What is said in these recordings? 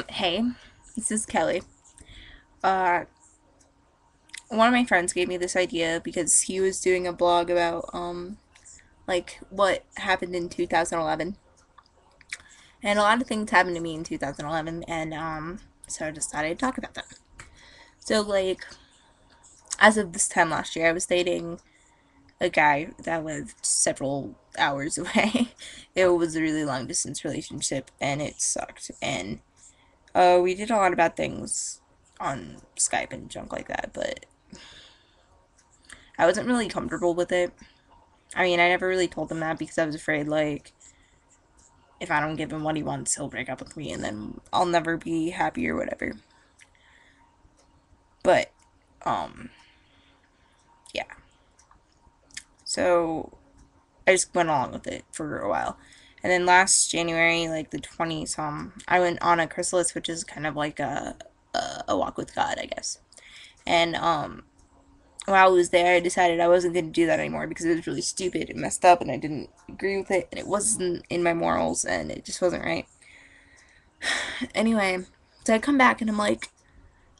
Hey, this is Kelly. Uh, One of my friends gave me this idea because he was doing a blog about, like, what happened in 2011. And a lot of things happened to me in 2011, and, so I decided to talk about them. So, like, as of this time last year, I was dating a guy that lived several hours away. It was a really long distance relationship, and it sucked. And, we did a lot of bad things on Skype and junk like that, but I wasn't really comfortable with it. I mean, I never really told him that because I was afraid, like, if I don't give him what he wants, he'll break up with me and then I'll never be happy or whatever. But, um, yeah. So, I just went along with it for a while. And then last January, like the 20s, I went on a chrysalis, which is kind of like a walk with God, I guess. And, while I was there, I decided I wasn't going to do that anymore because it was really stupid and messed up and I didn't agree with it and it wasn't in my morals and it just wasn't right. Anyway, so I come back and I'm like,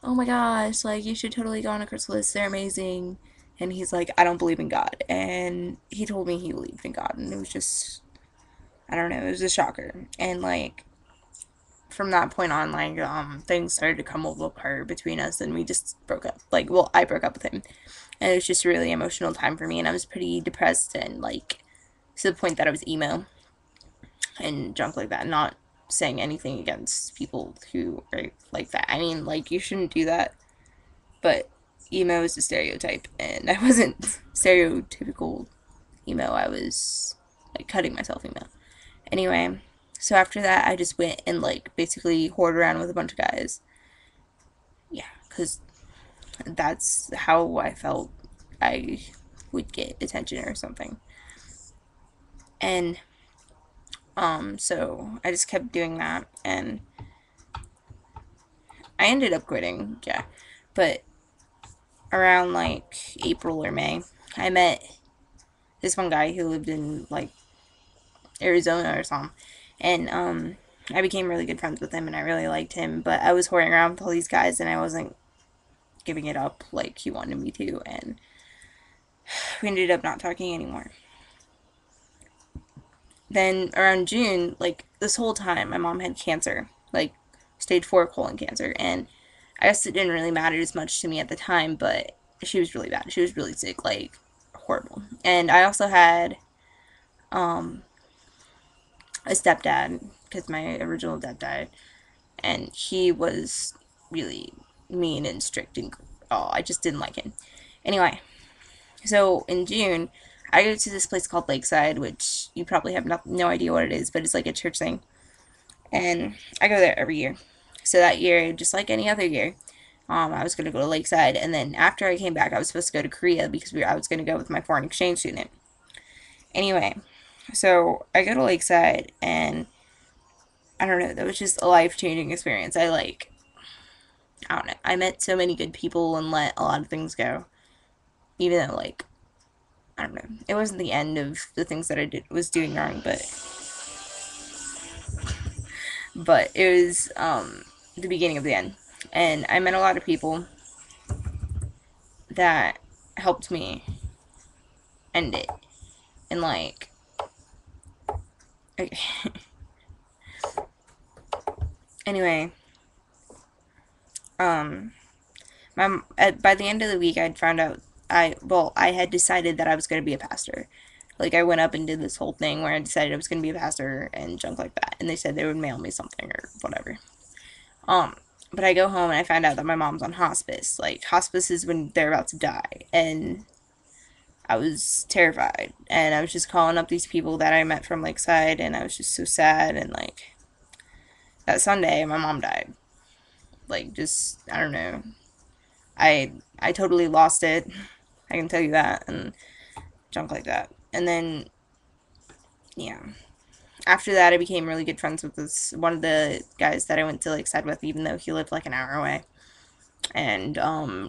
oh my gosh, like you should totally go on a chrysalis. They're amazing. And he's like, I don't believe in God. And he told me he believed in God. And it was just, I don't know, it was a shocker. And like, from that point on, like, things started to come apart between us and we just broke up. Like, well, I broke up with him. And it was just a really emotional time for me. And I was pretty depressed and like, to the point that I was emo and junk like that. Not saying anything against people who are like that. I mean, like, you shouldn't do that, but emo is a stereotype, and I wasn't stereotypical emo. I was like cutting myself emo. Anyway, so after that, I just went and like basically whored around with a bunch of guys. Yeah, because that's how I felt I would get attention or something. And so I just kept doing that, and I ended up quitting. Yeah, but around like April or May, I met this one guy who lived in like Arizona or something, and I became really good friends with him, and I really liked him. But I was whoring around with all these guys, and I wasn't giving it up like he wanted me to, and we ended up not talking anymore. Then around June, like this whole time, my mom had cancer, like stage 4 colon cancer, and I guess it didn't really matter as much to me at the time, but she was really bad. She was really sick, like horrible. And I also had um, a stepdad because my original dad died, and he was really mean and strict, and oh, I just didn't like him. Anyway, so in June, I go to this place called Lakeside, which you probably have no idea what it is, but it's like a church thing, and I go there every year. So that year, just like any other year, I was going to go to Lakeside, and then after I came back, I was supposed to go to Korea because I was going to go with my foreign exchange student. Anyway, so I go to Lakeside, and I don't know, that was just a life changing experience. I don't know, I met so many good people and let a lot of things go, even though like I don't know, it wasn't the end of the things that I was doing wrong, but it was the beginning of the end, and I met a lot of people that helped me end it, and like okay. Anyway, um, by the end of the week, I'd found out I had decided that I was going to be a pastor. Like I went up and did this whole thing where I decided I was going to be a pastor and junk like that, and they said they would mail me something or whatever. Um, but I go home and I find out that my mom's on hospice. Like hospice is when they're about to die, and I was terrified. And I was just calling up these people that I met from Lakeside, and I was just so sad. And like that Sunday, my mom died. Like just I don't know. I totally lost it. I can tell you that, and junk like that. And then yeah, after that, I became really good friends with this one of the guys that I went to Lakeside with, even though he lived like an hour away. And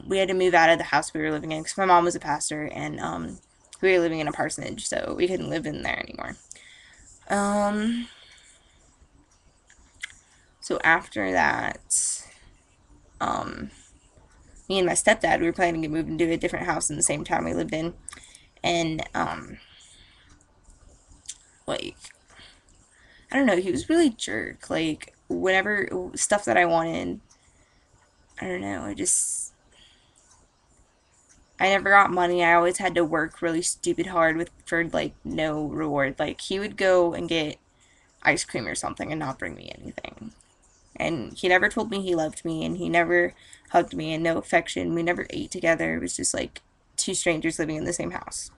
we had to move out of the house we were living in because my mom was a pastor, and we were living in a parsonage, so we couldn't live in there anymore. Um, So after that, um, me and my stepdad, we were planning to move into a different house in the same town we lived in. And, like, I don't know, he was really jerk. Like, whenever stuff that I wanted, I don't know, I never got money. I always had to work really stupid hard for like no reward. Like he would go and get ice cream or something and not bring me anything. And he never told me he loved me, and he never hugged me, and no affection. We never ate together. It was just like two strangers living in the same house.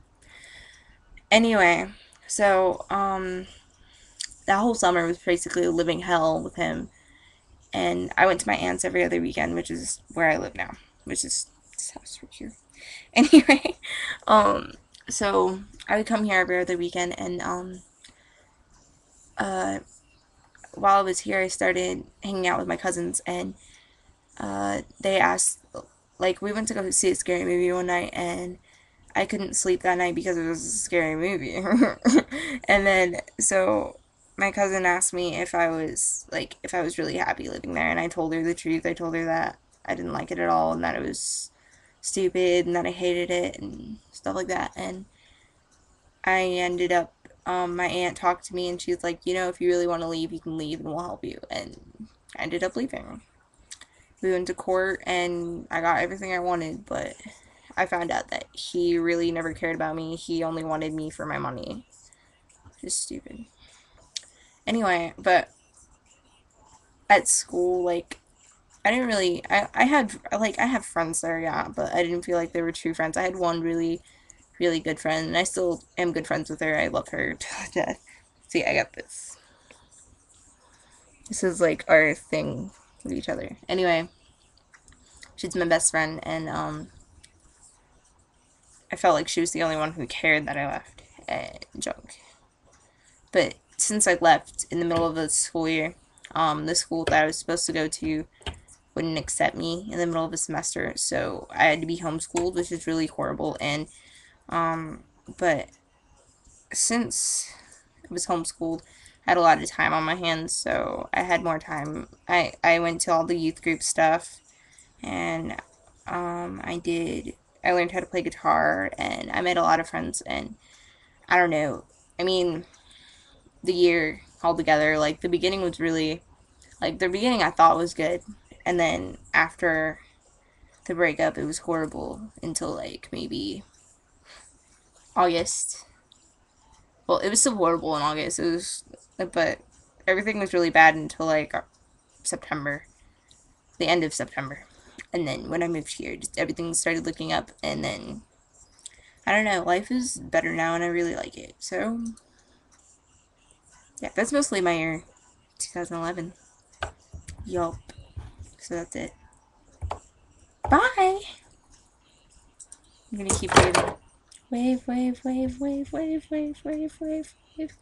Anyway, so that whole summer was basically a living hell with him. And I went to my aunt's every other weekend, which is where I live now, which is this house right here. Anyway, um, so I would come here every other weekend, and uh, while I was here, I started hanging out with my cousins, and they asked, like, we went to go see a scary movie one night, and I couldn't sleep that night because it was a scary movie. And then, so my cousin asked me if I was really happy living there, and I told her the truth. I told her that I didn't like it at all, and that it was stupid, and that I hated it, and stuff like that. And I ended up, my aunt talked to me, and she was like, if you really want to leave, you can leave, and we'll help you. And I ended up leaving. We went to court, and I got everything I wanted, but I found out that he really never cared about me. He only wanted me for my money. Just stupid. Anyway, but at school, like, I didn't really, I have friends there, yeah, but I didn't feel like they were true friends. I had one really, really good friend, and I still am good friends with her. I love her to death. See, I got this. This is like our thing with each other. Anyway, she's my best friend, and I felt like she was the only one who cared that I left junk. But since I left in the middle of the school year, the school that I was supposed to go to wouldn't accept me in the middle of a semester, so I had to be homeschooled, which is really horrible. And but since I was homeschooled, I had a lot of time on my hands, so I had more time. I went to all the youth group stuff, and I learned how to play guitar, and I made a lot of friends. And I don't know. I mean, the year altogether, like the beginning I thought was good, and then after the breakup, it was horrible until like maybe August. Well, it was still horrible in August. But everything was really bad until like September, the end of September. And then when I moved here, just everything started looking up, and then I don't know, life is better now, and I really like it. So yeah, that's mostly my year, 2011. Yup. So that's it. Bye. I'm gonna keep waving. Wave, wave, wave, wave, wave, wave, wave, wave, wave.